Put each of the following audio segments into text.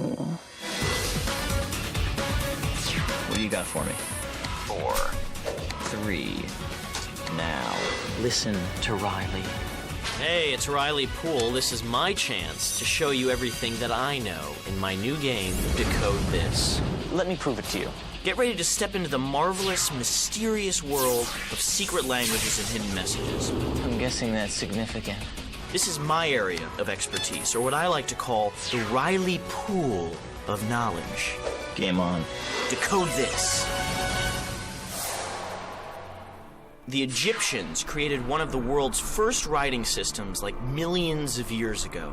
cool. What do you got for me? 4, 3. Now, listen to Riley. Hey, it's Riley Poole. This is my chance to show you everything that I know in my new game, Decode This. Let me prove it to you. Get ready to step into the marvelous, mysterious world of secret languages and hidden messages. I'm guessing that's significant. This is my area of expertise, or what I like to call the Riley Pool of knowledge. Game on. Decode This. The Egyptians created one of the world's first writing systems like millions of years ago.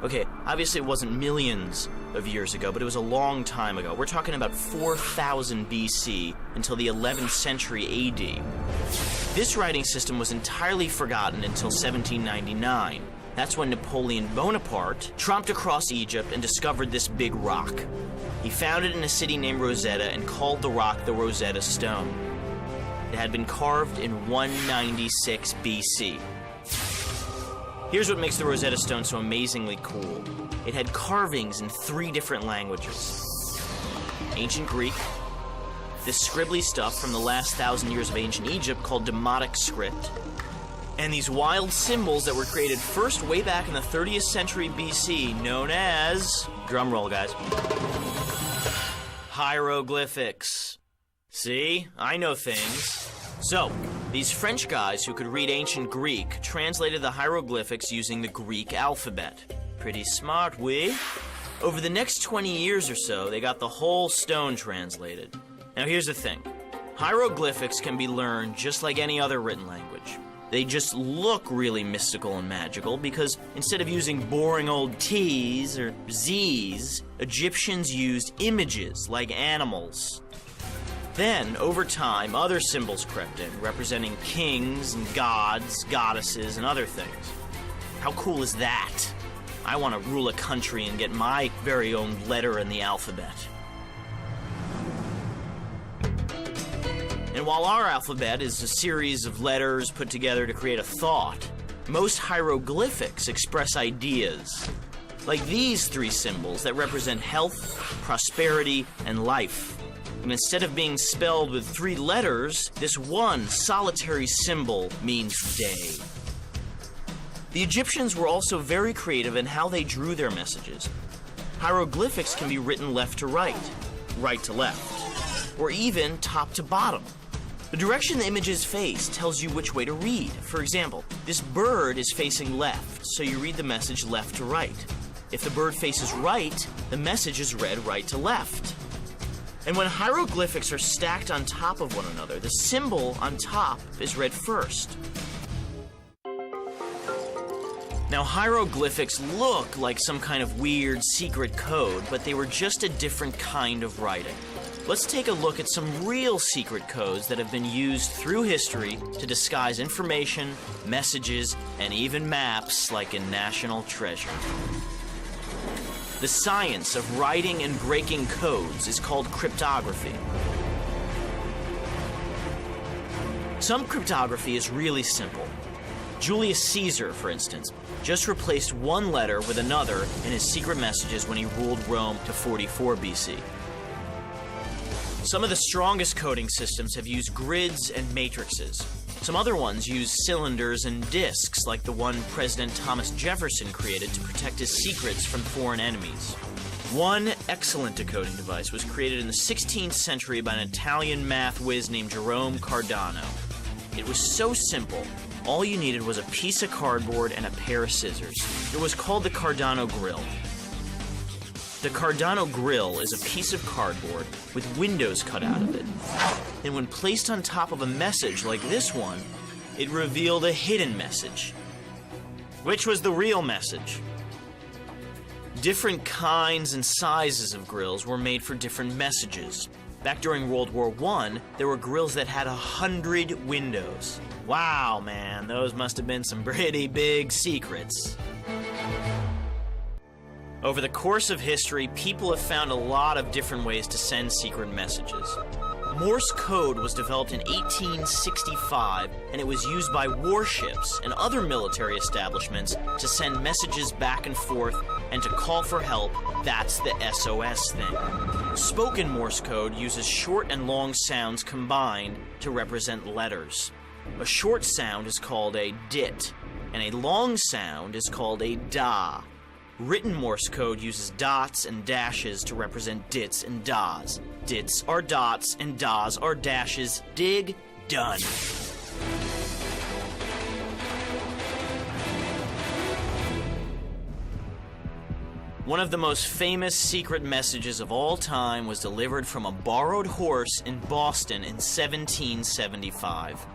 Okay, obviously it wasn't millions of years ago, but it was a long time ago. We're talking about 4000 BC until the 11th century AD. This writing system was entirely forgotten until 1799. That's when Napoleon Bonaparte tromped across Egypt and discovered this big rock. He found it in a city named Rosetta and called the rock the Rosetta Stone. It had been carved in 196 BC. Here's what makes the Rosetta Stone so amazingly cool. It had carvings in 3 different languages. Ancient Greek, this scribbly stuff from the last 1,000 years of ancient Egypt called Demotic script, and these wild symbols that were created first way back in the 30th century BC, known as, drum roll guys, hieroglyphics. See, I know things. So, these French guys who could read ancient Greek translated the hieroglyphics using the Greek alphabet. Pretty smart, we? Over the next 20 years or so, they got the whole stone translated. Now here's the thing. Hieroglyphics can be learned just like any other written language. They just look really mystical and magical because instead of using boring old T's or Z's, Egyptians used images like animals. Then, over time, other symbols crept in, representing kings and gods, goddesses, and other things. How cool is that? I want to rule a country and get my very own letter in the alphabet. And while our alphabet is a series of letters put together to create a thought, most hieroglyphics express ideas. Like these 3 symbols that represent health, prosperity, and life. And instead of being spelled with 3 letters, this one solitary symbol means day. The Egyptians were also very creative in how they drew their messages. Hieroglyphics can be written left to right, right to left, or even top to bottom. The direction the images face tells you which way to read. For example, this bird is facing left, so you read the message left to right. If the bird faces right, the message is read right to left. And when hieroglyphics are stacked on top of one another, the symbol on top is read first. Now, hieroglyphics look like some kind of weird secret code, but they were just a different kind of writing. Let's take a look at some real secret codes that have been used through history to disguise information, messages, and even maps like in National Treasure. The science of writing and breaking codes is called cryptography. Some cryptography is really simple. Julius Caesar, for instance, just replaced one letter with another in his secret messages when he ruled Rome to 44 BC. Some of the strongest coding systems have used grids and matrices. Some other ones use cylinders and disks, like the one President Thomas Jefferson created to protect his secrets from foreign enemies. One excellent decoding device was created in the 16th century by an Italian math whiz named Jerome Cardano. It was so simple, all you needed was a piece of cardboard and a pair of scissors. It was called the Cardano grill. The Cardano grill is a piece of cardboard with windows cut out of it. And when placed on top of a message like this one, it revealed a hidden message. Which was the real message? Different kinds and sizes of grills were made for different messages. Back during World War I, there were grills that had 100 windows. Wow, man, those must have been some pretty big secrets. Over the course of history, people have found a lot of different ways to send secret messages. Morse code was developed in 1865, and it was used by warships and other military establishments to send messages back and forth and to call for help, that's the SOS thing. Spoken Morse code uses short and long sounds combined to represent letters. A short sound is called a dit, and a long sound is called a da. Written Morse code uses dots and dashes to represent dits and das. Dits are dots and das are dashes. Dig, done. One of the most famous secret messages of all time was delivered from a borrowed horse in Boston in 1775.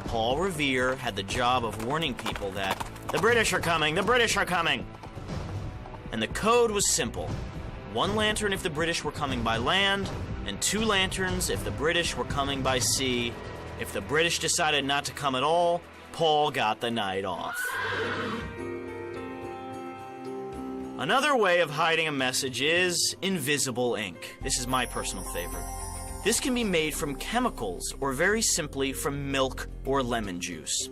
Paul Revere had the job of warning people that the British are coming, the British are coming! And the code was simple. 1 lantern if the British were coming by land, and 2 lanterns if the British were coming by sea. If the British decided not to come at all, Paul got the night off. Another way of hiding a message is invisible ink. This is my personal favorite. This can be made from chemicals, or very simply from milk or lemon juice.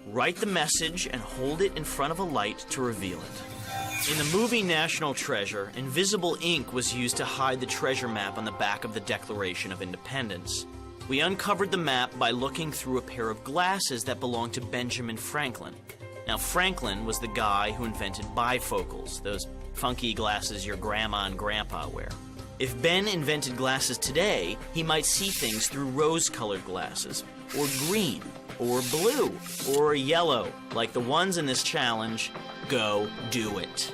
Write the message and hold it in front of a light to reveal it. In the movie National Treasure, invisible ink was used to hide the treasure map on the back of the Declaration of Independence. We uncovered the map by looking through a pair of glasses that belonged to Benjamin Franklin. Now, Franklin was the guy who invented bifocals, those funky glasses your grandma and grandpa wear. If Ben invented glasses today, he might see things through rose-colored glasses, or green, or blue, or yellow, like the ones in this challenge. Go do it.